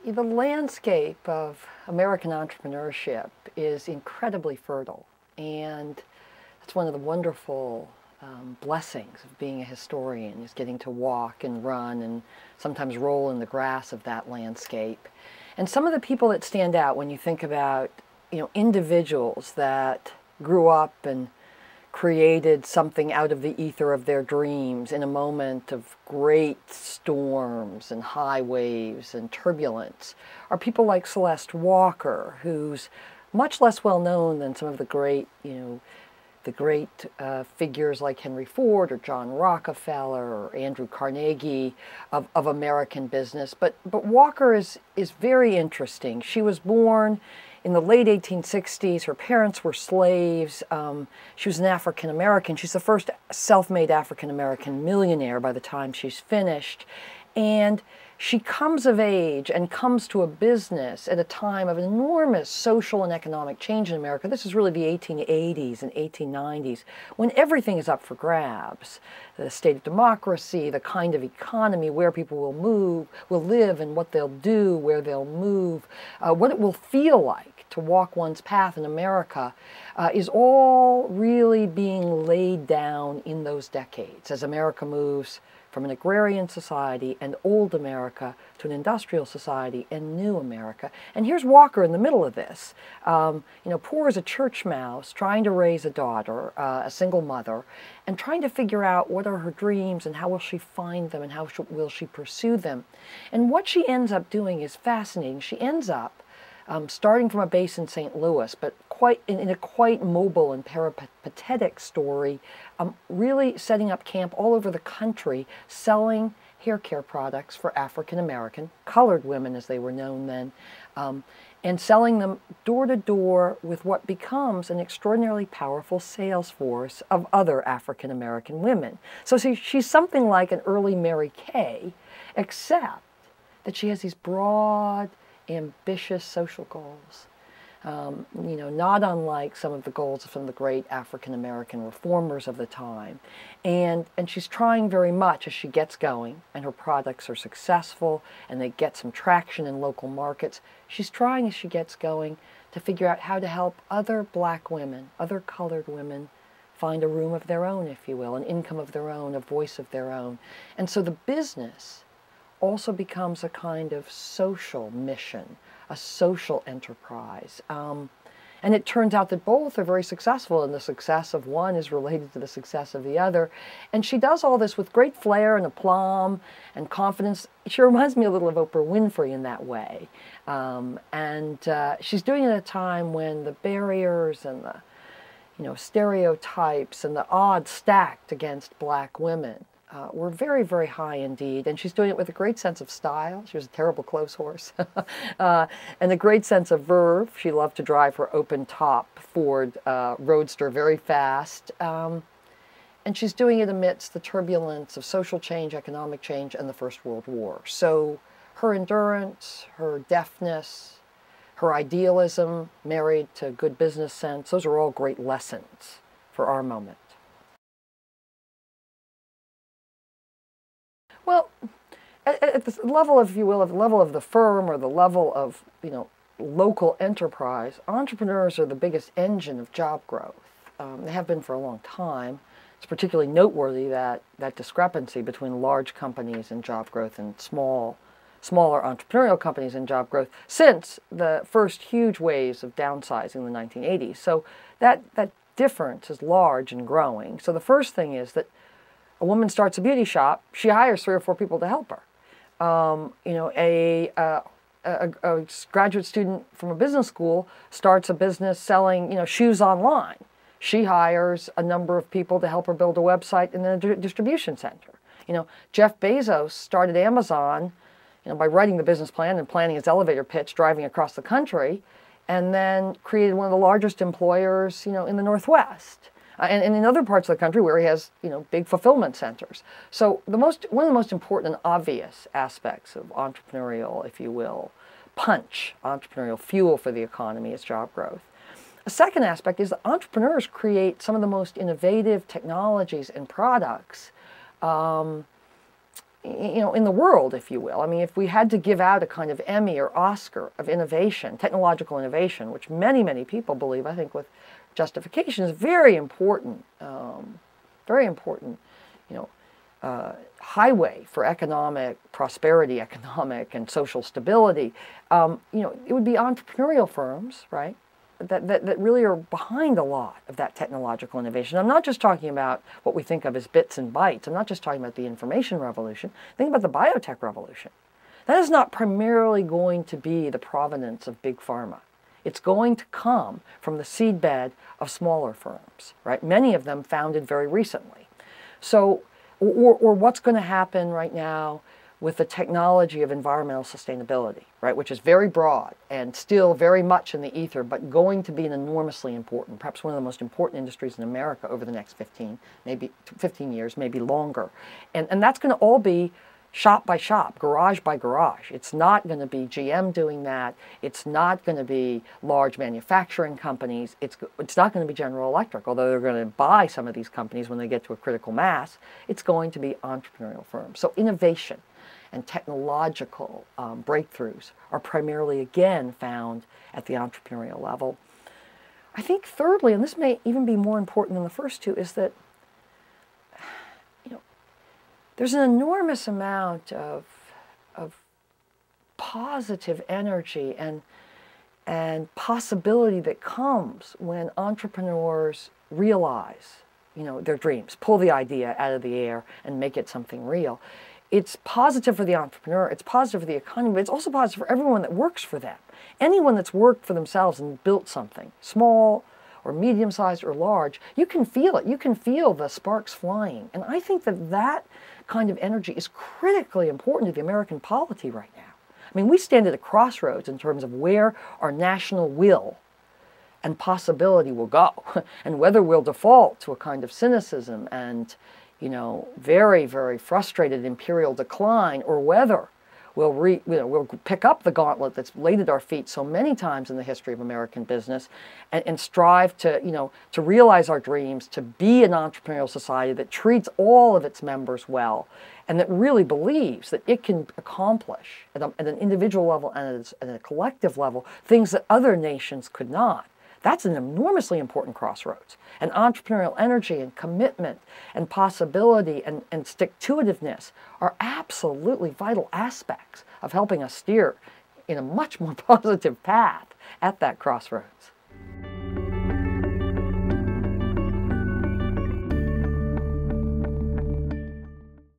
The landscape of American entrepreneurship is incredibly fertile, and that's one of the wonderful blessings of being a historian, is getting to walk and run and sometimes roll in the grass of that landscape. And some of the people that stand out when you think about, individuals that grew up and created something out of the ether of their dreams in a moment of great storms and high waves and turbulence, are people like Celeste Walker, who's much less well known than some of the great, figures like Henry Ford or John Rockefeller or Andrew Carnegie of American business. But Walker is very interesting. She was born in the late 1860s. Her parents were slaves. She was an African American. She's the first self-made African American millionaire by the time she's finished. And she comes of age and comes to a business at a time of enormous social and economic change in America. This is really the 1880s and 1890s, when everything is up for grabs. The state of democracy, the kind of economy, where people will live and what they'll do, where they'll move, what it will feel like to walk one's path in America, is all really being laid down in those decades as America moves from an agrarian society and old America to an industrial society and new America. And here's Walker in the middle of this, poor as a church mouse, trying to raise a daughter, a single mother, and trying to figure out what are her dreams and how will she find them and how will she pursue them. And what she ends up doing is fascinating. She ends up starting from a base in St. Louis, but in a quite mobile and peripatetic story, really setting up camp all over the country, selling hair care products for African American, colored women as they were known then, and selling them door to door with what becomes an extraordinarily powerful sales force of other African American women. So she's something like an early Mary Kay, except that she has these broad, ambitious social goals, not unlike some of the goals of some of the great African American reformers of the time. And she's trying very much as she gets going, and her products are successful, and they get some traction in local markets. She's trying as she gets going to figure out how to help other black women, other colored women, find a room of their own, if you will, an income of their own, a voice of their own. And so the business also becomes a kind of social mission, a social enterprise. And it turns out that both are very successful, and the success of one is related to the success of the other. And she does all this with great flair and aplomb and confidence. She reminds me a little of Oprah Winfrey in that way. She's doing it at a time when the barriers and the stereotypes and the odds stacked against black women were very, very high indeed. And she's doing it with a great sense of style. She was a terrible clothes horse. And a great sense of verve. She loved to drive her open-top Ford Roadster very fast. And she's doing it amidst the turbulence of social change, economic change, and the First World War. So her endurance, her deftness, her idealism, married to good business sense, those are all great lessons for our moment. Well, at the level, if you will, of the level of the firm or the level of, local enterprise, entrepreneurs are the biggest engine of job growth. They have been for a long time. It's particularly noteworthy that discrepancy between large companies and job growth and smaller entrepreneurial companies and job growth since the first huge waves of downsizing in the 1980s. So that difference is large and growing. So the first thing is that a woman starts a beauty shop, she hires 3 or 4 people to help her. A graduate student from a business school starts a business selling, shoes online. She hires a number of people to help her build a website and a distribution center. Jeff Bezos started Amazon, by writing the business plan and planning his elevator pitch, driving across the country, and then created one of the largest employers, in the Northwest. And in other parts of the country where he has, big fulfillment centers. So one of the most important and obvious aspects of entrepreneurial, if you will, punch, entrepreneurial fuel for the economy is job growth. A second aspect is that entrepreneurs create some of the most innovative technologies and products in the world, if you will. I mean, if we had to give out a kind of Emmy or Oscar of innovation, technological innovation, which many, many people believe, I think with justification, is very important, highway for economic prosperity, economic and social stability, it would be entrepreneurial firms, right, that really are behind a lot of that technological innovation. I'm not just talking about what we think of as bits and bytes. I'm not just talking about the information revolution. Think about the biotech revolution. That is not primarily going to be the provenance of big pharma. It's going to come from the seedbed of smaller firms, right? Many of them founded very recently. So, or what's going to happen right now with the technology of environmental sustainability, right, which is very broad and still very much in the ether, but going to be an enormously important, perhaps one of the most important industries in America over the next 15 years, maybe longer. And that's going to all be shop by shop, garage by garage. It's not going to be GM doing that. It's not going to be large manufacturing companies. It's not going to be General Electric, although they're going to buy some of these companies when they get to a critical mass. It's going to be entrepreneurial firms. So innovation and technological breakthroughs are primarily, again, found at the entrepreneurial level. I think thirdly, and this may even be more important than the first two, is that there's an enormous amount of positive energy and possibility that comes when entrepreneurs realize, their dreams, pull the idea out of the air and make it something real. It's positive for the entrepreneur, it's positive for the economy, but it's also positive for everyone that works for them. Anyone that's worked for themselves and built something, small or medium-sized or large, you can feel it. You can feel the sparks flying. And I think that kind of energy is critically important to the American polity right now. I mean, we stand at a crossroads in terms of where our national will and possibility will go, and whether we'll default to a kind of cynicism and very, very frustrated imperial decline, or whether we'll pick up the gauntlet that's laid at our feet so many times in the history of American business and strive to realize our dreams, to be an entrepreneurial society that treats all of its members well, and that really believes that it can accomplish at an individual level and at a collective level things that other nations could not. That's an enormously important crossroads. And entrepreneurial energy and commitment and possibility and stick-to-itiveness are absolutely vital aspects of helping us steer in a much more positive path at that crossroads.